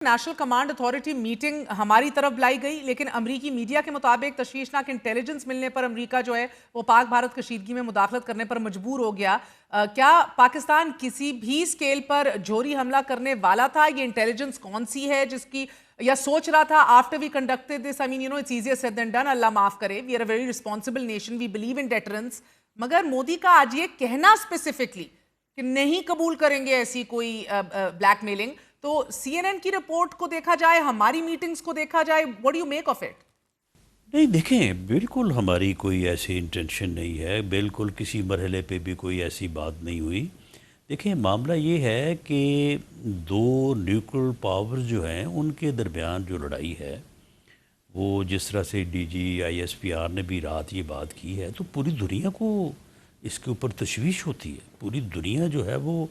National command authority meeting ہماری طرف بلائی گئی، لیکن امریکی میڈیا کے مطابق تشویشناک انٹیلیجنس ملنے پر امریکہ جو ہے وہ پاک بھارت کشیدگی میں مداخلت کرنے پر مجبور ہو گیا۔ کیا پاکستان کسی بھی سکیل پر جوہری حملہ کرنے والا تھا؟ یہ انٹیلیجنس کون سی ہے جس کی یا سوچ رہا تھا after we conducted this? I mean you know it's easier said than done, اللہ معاف کرے، we are a very responsible nation, we believe in deterrence, مگر مودی کا آج یہ کہنا اسپیسیفکلی کہ نہیں قبول کریں گے ایسی کوئی بلیک میلنگ، تو سی این این کی رپورٹ کو دیکھا جائے، ہماری میٹنگز کو دیکھا جائے، what do you make of it؟ نہیں دیکھیں، بالکل ہماری کوئی ایسی انٹینشن نہیں ہے، بالکل کسی مرحلے پہ بھی کوئی ایسی بات نہیں ہوئی۔ دیکھیں معاملہ یہ ہے کہ دو نیوکل پاورز جو ہیں ان کے درمیان جو لڑائی ہے وہ جس طرح سے D G I S P R نے بھی رات یہ بات کی ہے، تو پوری دنیا کو اس کے اوپر تشویش ہوتی ہے، پوری دنیا جو ہے وہ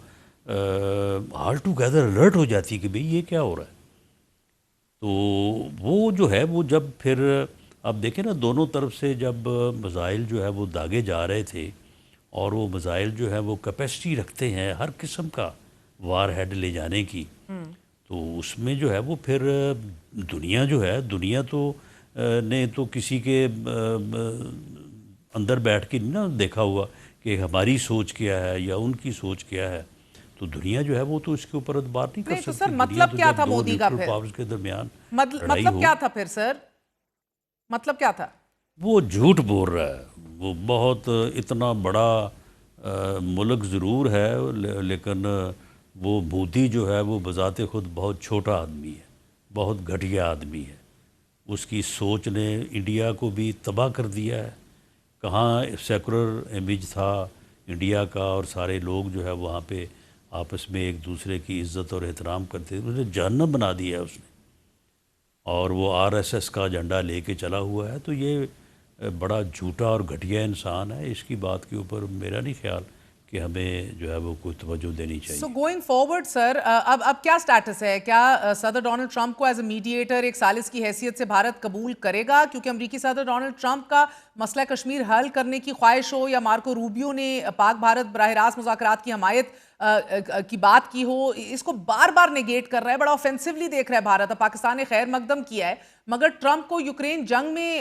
آل ٹوگیدر الرٹ ہو جاتی ہے کہ بھئی یہ کیا ہو رہا ہے۔ تو وہ جو ہے وہ جب پھر اب دیکھیں نا، دونوں طرف سے جب میزائل جو ہے وہ داغے جا رہے تھے، اور وہ میزائل جو ہے وہ کیپیسٹی رکھتے ہیں ہر قسم کا وار ہیڈ لے جانے کی، تو اس میں جو ہے وہ پھر دنیا جو ہے، دنیا تو نے تو کسی کے اندر بیٹھ کے نہیں نا دیکھا ہوا کہ ہماری سوچ کیا ہے یا ان کی سوچ کیا ہے، تو دنیا جو ہے وہ تو اس کے اوپر اعتبار نہیں کر نہیں تو سکتی۔ سر دنیا مطلب تو کیا جب تھا دو مودی کا نیوکل پھر؟ پاورز کے درمیان لڑائی مطلب ہو، کیا تھا پھر سر؟ مطلب کیا تھا؟ وہ جھوٹ بول رہا ہے۔ وہ بہت اتنا بڑا ملک ضرور ہے، لیکن وہ مودی جو ہے وہ بذات خود بہت چھوٹا آدمی ہے، بہت گھٹیا آدمی ہے۔ اس کی سوچ نے انڈیا کو بھی تباہ کر دیا ہے۔ کہاں سیکولر امیج تھا انڈیا کا، اور سارے لوگ جو ہے وہاں پہ آپس میں ایک دوسرے کی عزت اور احترام کرتے تھے، اسے جہنم بنا دیا ہے اس نے، اور وہ آر ایس ایس کا جھنڈا لے کے چلا ہوا ہے۔ تو یہ بڑا جھوٹا اور گھٹیا انسان ہے، اس کی بات کے اوپر میرا نہیں خیال کہ ہمیں جو ہے وہ کوئی توجہ دینی چاہیے۔ سو گوئنگ فارورڈ سر، اب کیا سٹیٹس ہے؟ کیا صدر ڈونلڈ ٹرمپ کو ایز اے میڈیٹر ایک ثالث کی حیثیت سے بھارت قبول کرے گا؟ کیونکہ امریکی صدر ڈونلڈ ٹرمپ کا مسئلہ کشمیر حل کرنے کی خواہش ہو، یا مارکو روبیو نے پاک بھارت براہ راست مذاکرات کی حمایت کی بات کی ہو، اس کو بار بار نیگیٹ کر رہا ہے، بڑا آفینسولی دیکھ رہا ہے بھارت۔ اب پاکستان نے خیر مقدم کیا ہے، مگر ٹرمپ کو یوکرین جنگ میں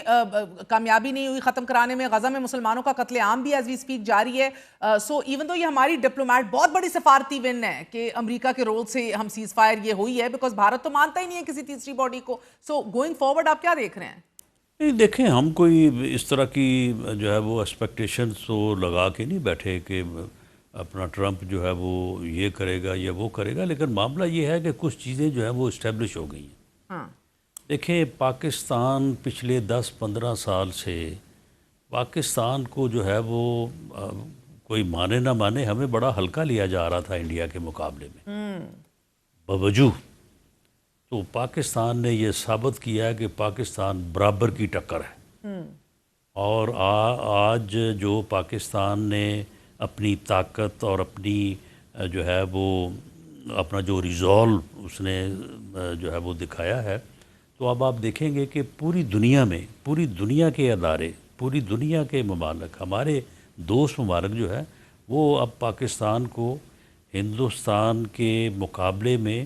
کامیابی نہیں ہوئی ختم کرانے میں، غزہ میں مسلمانوں کا قتل عام بھی ایز وی سپیک جاری ہے۔ سو ایون دو یہ ہماری ڈپلومیٹ بہت بڑی سفارتی ون ہے کہ امریکہ کے رول سے ہم سیز فائر یہ ہوئی ہے، بیکاز بھارت تو مانتا ہی نہیں ہے کسی تیسری باڈی کو۔ سو گوئنگ فارورڈ آپ کیا دیکھ رہے ہیں؟ نہیں دیکھیں، ہم کوئی اس طرح کی جو ہے وہ ایکسپیکٹیشنز تو لگا کے نہیں بیٹھے کہ اپنا ٹرمپ جو ہے وہ یہ کرے گا یا وہ کرے گا، لیکن معاملہ یہ ہے کہ کچھ چیزیں جو ہیں وہ اسٹیبلش ہو گئی ہیں۔ ہاں دیکھیں، پاکستان پچھلے 10-15 سال سے پاکستان کو جو ہے وہ کوئی مانے نہ مانے ہمیں بڑا ہلکا لیا جا رہا تھا انڈیا کے مقابلے میں بوجہ۔ تو پاکستان نے یہ ثابت کیا کہ پاکستان برابر کی ٹکر ہے، اور آج جو پاکستان نے اپنی طاقت اور اپنی جو ہے وہ اپنا جو ریزولو اس نے جو ہے وہ دکھایا ہے، تو اب آپ دیکھیں گے کہ پوری دنیا میں، پوری دنیا کے ادارے، پوری دنیا کے ممالک، ہمارے دوست ممالک جو ہے وہ اب پاکستان کو ہندوستان کے مقابلے میں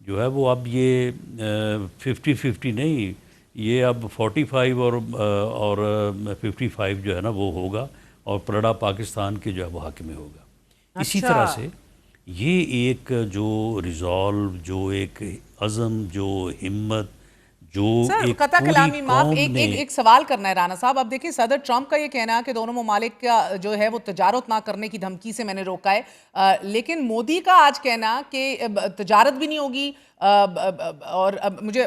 جو ہے وہ اب یہ 50-50 نہیں، یہ اب 45 اور 55 جو ہے نا وہ ہوگا، اور پلڑا پاکستان کے جو ہے وہ حق میں ہوگا۔ اسی طرح سے یہ ایک جو ریزولو، جو ایک عزم، جو ہمت، جو سر ایک قطع پوری کلامی معاف، قوم نے، ایک سوال کرنا ہے رانا صاحب۔ اب دیکھیں صدر ٹرمپ کا یہ کہنا ہے کہ دونوں ممالک کا جو ہے وہ تجارت نہ کرنے کی دھمکی سے میں نے روکا ہے، لیکن مودی کا آج کہنا کہ تجارت بھی نہیں ہوگی، اور اب مجھے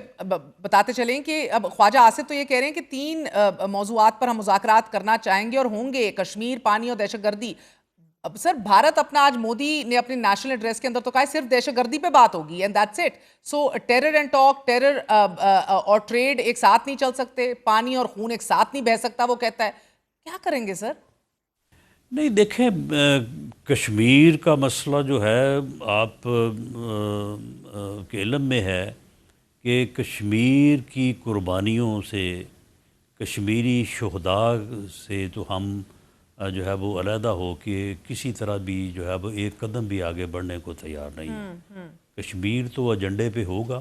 بتاتے چلیں کہ اب خواجہ آصف تو یہ کہہ رہے ہیں کہ 3 موضوعات پر ہم مذاکرات کرنا چاہیں گے اور ہوں گے، کشمیر، پانی اور دہشت گردی۔ اب سر بھارت اپنا، آج مودی نے اپنے نیشنل ایڈریس کے اندر تو کہا ہے صرف دہشت گردی پہ بات ہوگی and that's it. So terror and talk, terror اور ٹریڈ ایک ساتھ نہیں چل سکتے، پانی اور خون ایک ساتھ نہیں بہہ سکتا، وہ کہتا ہے۔ کیا کریں گے سر؟ نہیں دیکھیں، کشمیر کا مسئلہ جو ہے آپ کے علم میں ہے کہ کشمیر کی قربانیوں سے، کشمیری شہداء سے تو ہم جو ہے وہ علیحدہ ہو کے کسی طرح بھی جو ہے وہ ایک قدم بھی آگے بڑھنے کو تیار نہیں ہے۔ کشمیر تو ایجنڈے پہ ہوگا،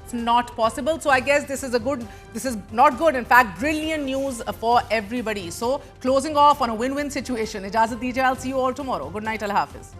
It's not possible. So I guess this is not good. In fact, brilliant news for everybody. So closing off on a win-win situation. Ijazat dije, I'll see you all tomorrow. Good night, Allah Hafiz.